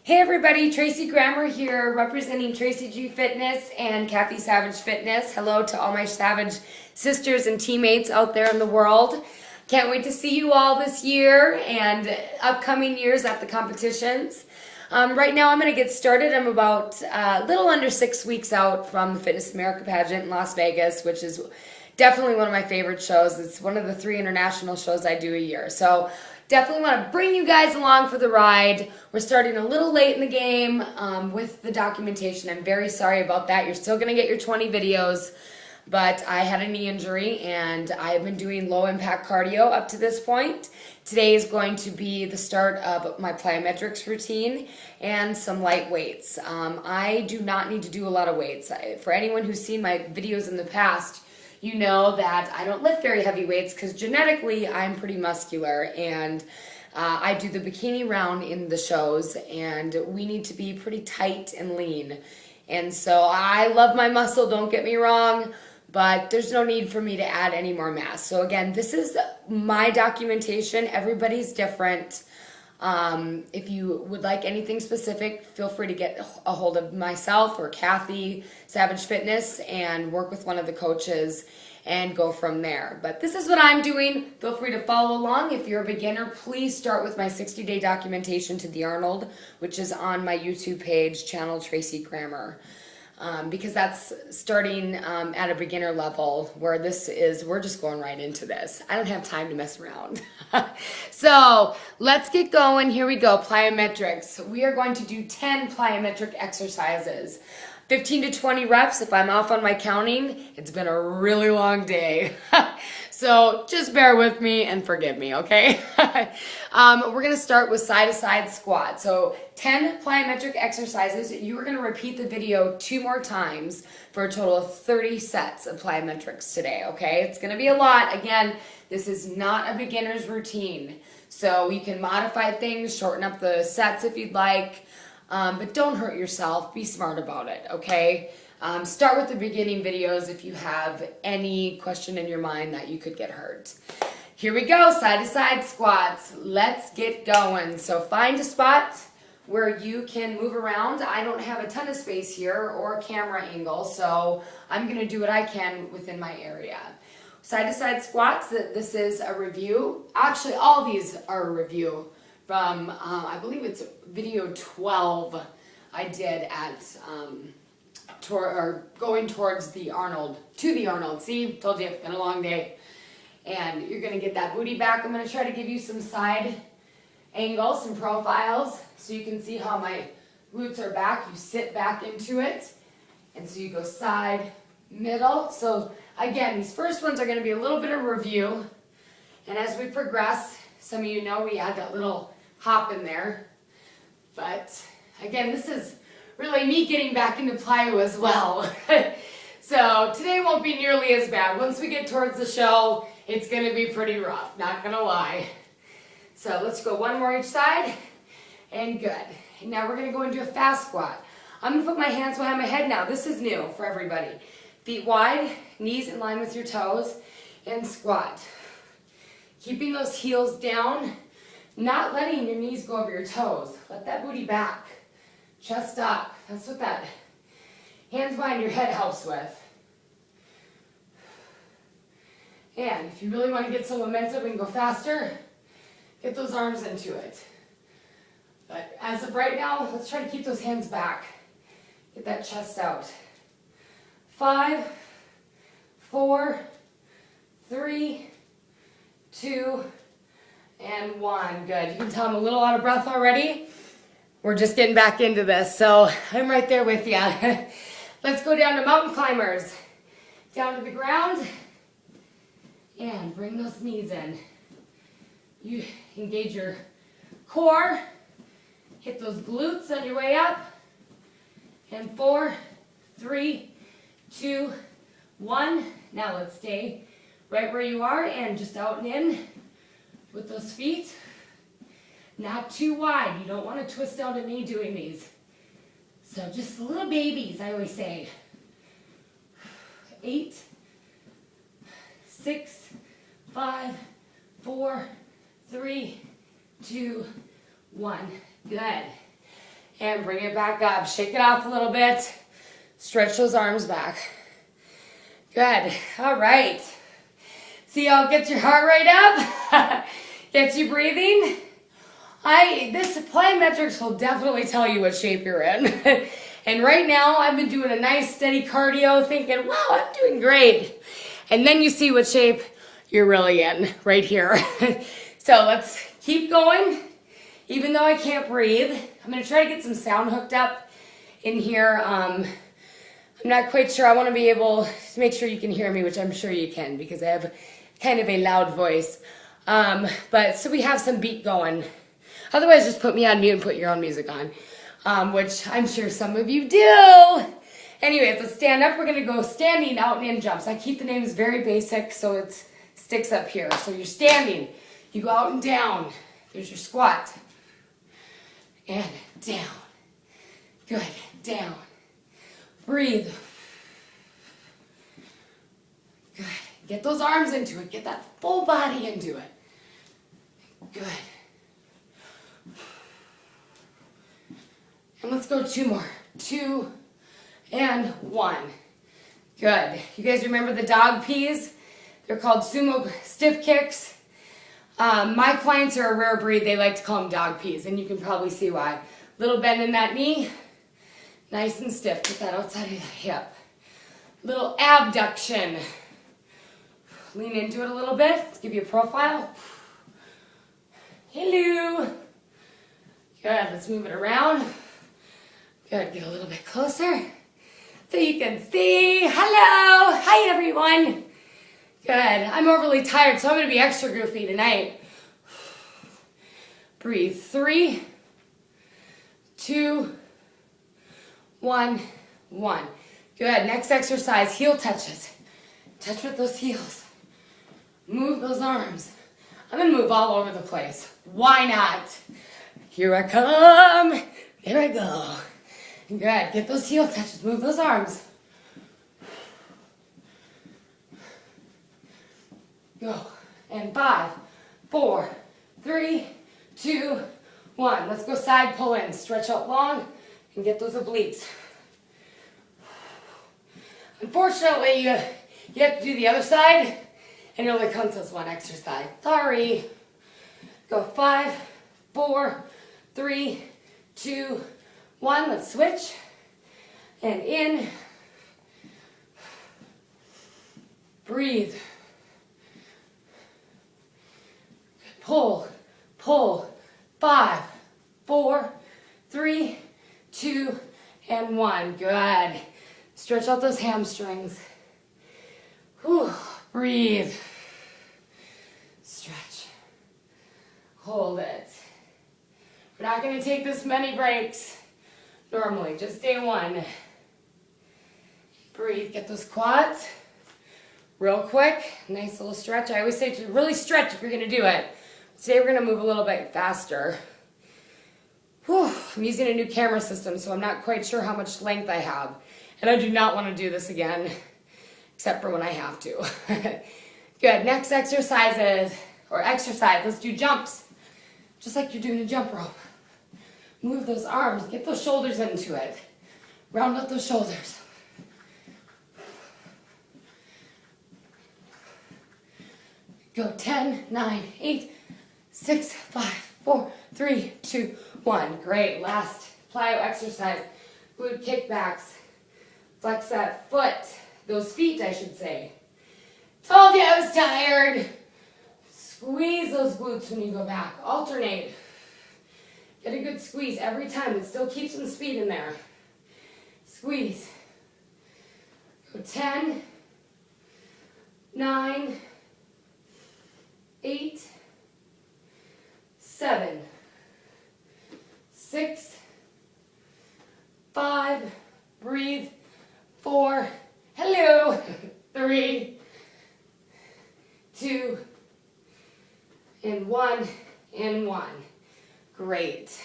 Hey everybody, Tracy Grammer here, representing Tracy G Fitness and Kathy Savage Fitness. Hello to all my Savage sisters and teammates out there in the world. Can't wait to see you all this year and upcoming years at the competitions. Right now I'm going to get started. I'm about a little under 6 weeks out from the Fitness America Pageant in Las Vegas, which is definitely one of my favorite shows. It's one of the 3 international shows I do a year. So definitely want to bring you guys along for the ride. We're starting a little late in the game with the documentation. I'm very sorry about that. You're still going to get your 20 videos, but I had a knee injury and I've been doing low impact cardio up to this point. Today is going to be the start of my plyometrics routine and some light weights. I do not need to do a lot of weights. For anyone who's seen my videos in the past, you know that I don't lift very heavy weights because genetically I'm pretty muscular, and I do the bikini round in the shows and we need to be pretty tight and lean. And so I love my muscle, don't get me wrong, but there's no need for me to add any more mass. So again, this is my documentation. Everybody's different. If you would like anything specific, feel free to get a hold of myself or Kathy Savage Fitness and work with one of the coaches and go from there. But this is what I'm doing. Feel free to follow along. If you're a beginner, please start with my 60-day documentation to the Arnold, which is on my YouTube page, channel Tracy Grammer. Because that's starting at a beginner level, where we're just going right into this. I don't have time to mess around. So let's get going. Here we go, plyometrics. We are going to do 10 plyometric exercises. 15 to 20 reps. If I'm off on my counting, it's been a really long day. So just bear with me and forgive me, okay? We're gonna start with side-to-side squat. So 10 plyometric exercises. You are gonna repeat the video 2 more times for a total of 30 sets of plyometrics today, okay? It's gonna be a lot. Again, this is not a beginner's routine. So you can modify things, shorten up the sets if you'd like, but don't hurt yourself. Be smart about it, okay? Start with the beginning videos if you have any question in your mind that you could get hurt. Here we go, side-to-side squats. Let's get going. So find a spot where you can move around. I don't have a ton of space here or camera angle, so I'm gonna do what I can within my area. Side-to-side squats, this is a review. Actually, all these are a review from, I believe it's video 12 I did at, going towards the Arnold, to the Arnold. See, told you, it's been a long day. And you're gonna get that booty back. I'm gonna try to give you some side angles, some profiles, so you can see how my glutes are back. You sit back into it, and so you go side, middle. So again, these first ones are gonna be a little bit of review, and as we progress, some of you know we add that little hop in there. But again, this is really me getting back into plyo as well. So today won't be nearly as bad. Once we get towards the show, it's gonna be pretty rough, not gonna lie. So let's go one more each side, and good. And now we're gonna go into a fast squat. I'm gonna put my hands behind my head now. This is new for everybody. Feet wide, knees in line with your toes, and squat. Keeping those heels down, not letting your knees go over your toes. Let that booty back. Chest up. That's what that hands behind your head helps with. And if you really want to get some momentum and go faster, get those arms into it. But as of right now, let's try to keep those hands back. Get that chest out. 5, 4, 3, 2, and 1. Good. You can tell I'm a little out of breath already. We're just getting back into this, so I'm right there with you. Let's go down to mountain climbers. Down to the ground, and bring those knees in. You engage your core, hit those glutes on your way up, and 4, 3, 2, 1. Now let's stay right where you are and just out and in with those feet. Not too wide. You don't want to twist out a knee doing these. So just little babies, I always say. 8, 6, 5, 4, 3, 2, 1. Good. And bring it back up. Shake it off a little bit. Stretch those arms back. Good. All right. See how it gets your heart rate up? Gets you breathing? This Plyometrics will definitely tell you what shape you're in. And right now, I've been doing a nice steady cardio thinking, wow, I'm doing great. And then you see what shape you're really in right here. So let's keep going. Even though I can't breathe, I'm going to try to get some sound hooked up in here. I'm not quite sure. I want to be able to make sure you can hear me, which I'm sure you can because I have kind of a loud voice. But so we have some beat going. Otherwise, just put me on mute and put your own music on, which I'm sure some of you do. Anyways, let's stand up. We're going to go standing out and in jumps. I keep the names very basic so it sticks up here. So you're standing. You go out and down. There's your squat. And down. Good. Down. Breathe. Good. Get those arms into it. Get that full body into it. Good. And let's go 2 more. 2 and 1. Good. You guys remember the dog peas? They're called sumo stiff kicks. My clients are a rare breed. They like to call them dog peas, and you can probably see why. Little bend in that knee. Nice and stiff. Get that outside of the hip. Little abduction. Lean into it a little bit. Let's give you a profile. Hello. Good. Let's move it around. Good. Get a little bit closer so you can see. Hello. Hi, everyone. Good. I'm overly tired, so I'm going to be extra goofy tonight. Breathe. 3, 2, 1, 1. Good. Next exercise, heel touches. Touch with those heels. Move those arms. I'm going to move all over the place. Why not? Here I come. There I go. Good. Get those heel touches. Move those arms. Go. And 5, 4, 3, 2, 1. Let's go side pull in. Stretch out long and get those obliques. Unfortunately, you have to do the other side, and it only counts as one exercise. Sorry. Go 5, 4, 3, 2, 1. Let's switch. And in. Breathe. Pull, pull. 5, 4, 3, 2, and 1. Good. Stretch out those hamstrings. Whew. Breathe. Stretch. Hold it. We're not going to take this many breaks normally, just day 1. Breathe. Get those quads. Real quick. Nice little stretch. I always say to really stretch if you're going to do it. Today we're going to move a little bit faster. Whew. I'm using a new camera system, so I'm not quite sure how much length I have. And I do not want to do this again, except for when I have to. Good. Next exercise, let's do jumps. Just like you're doing a jump rope. Move those arms. Get those shoulders into it. Round up those shoulders. Go 10, 9, 8, 6, 5, 4, 3, 2, 1. Great. Last plyo exercise. Glute kickbacks. Flex that foot. Those feet, I should say. Told you I was tired. Squeeze those glutes when you go back. Alternate. Get a good squeeze every time. It still keeps some speed in there. Squeeze. Go 10, 9, 8, 7, 6, 5, breathe, 4, hello, 3, 2, and 1, and 1. Great.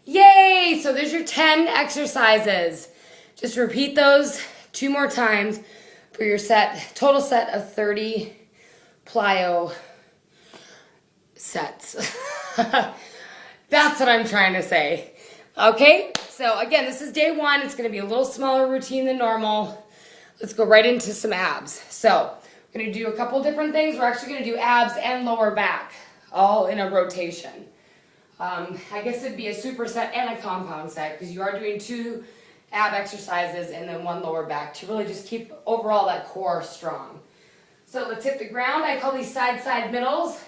Yay! So there's your 10 exercises. Just repeat those 2 more times for your total set of 30 plyo sets. That's what I'm trying to say. Okay, so again, this is day one. It's going to be a little smaller routine than normal. Let's go right into some abs. So we're going to do a couple different things. We're actually going to do abs and lower back, all in a rotation. I guess it'd be a superset and a compound set because you are doing 2 ab exercises and then 1 lower back to really just keep overall that core strong. So let's hit the ground. I call these side middles.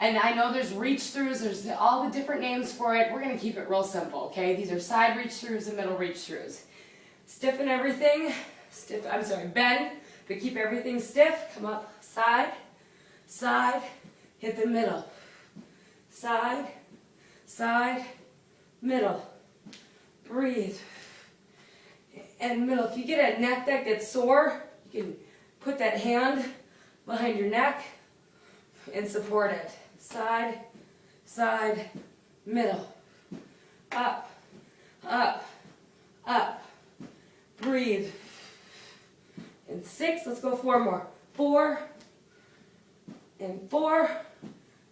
And I know there's reach-throughs, there's all the different names for it. We're going to keep it real simple, okay? These are side reach-throughs and middle reach-throughs. Stiffen everything. Bend, but keep everything stiff. Come up, side, side, hit the middle. Side, side, middle. Breathe. And middle. If you get a neck that gets sore, you can put that hand behind your neck and support it. Side, side, middle. Up, up, up. Breathe. And 6, let's go 4 more. 4, and 4,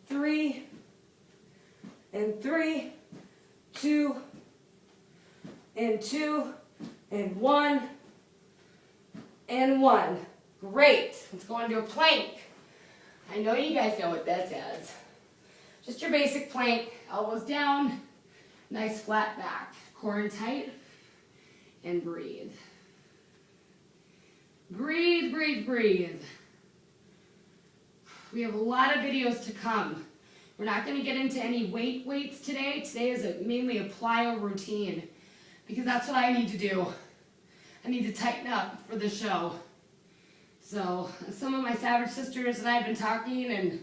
3, and 3, 2, and 2, and 1, and 1. Great. Let's go into a plank. I know you guys know what this is. Just your basic plank, elbows down, nice flat back, core in tight, and breathe. Breathe, breathe, breathe. We have a lot of videos to come. We're not going to get into any weights today. Today is mainly a plyo routine because that's what I need to do. I need to tighten up for the show. So some of my Savage sisters and I have been talking, and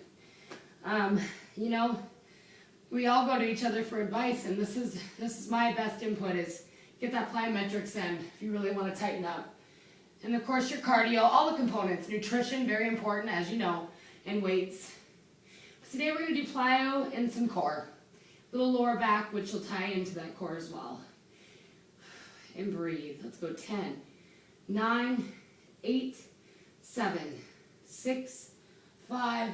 you know, we all go to each other for advice, and this is my best input, is get that plyometrics in if you really want to tighten up. And of course your cardio, all the components, nutrition, very important as you know, and weights. Today we're going to do plyo and some core. A little lower back, which will tie into that core as well. And breathe. Let's go 10, 9, 8, 7, 6, 5,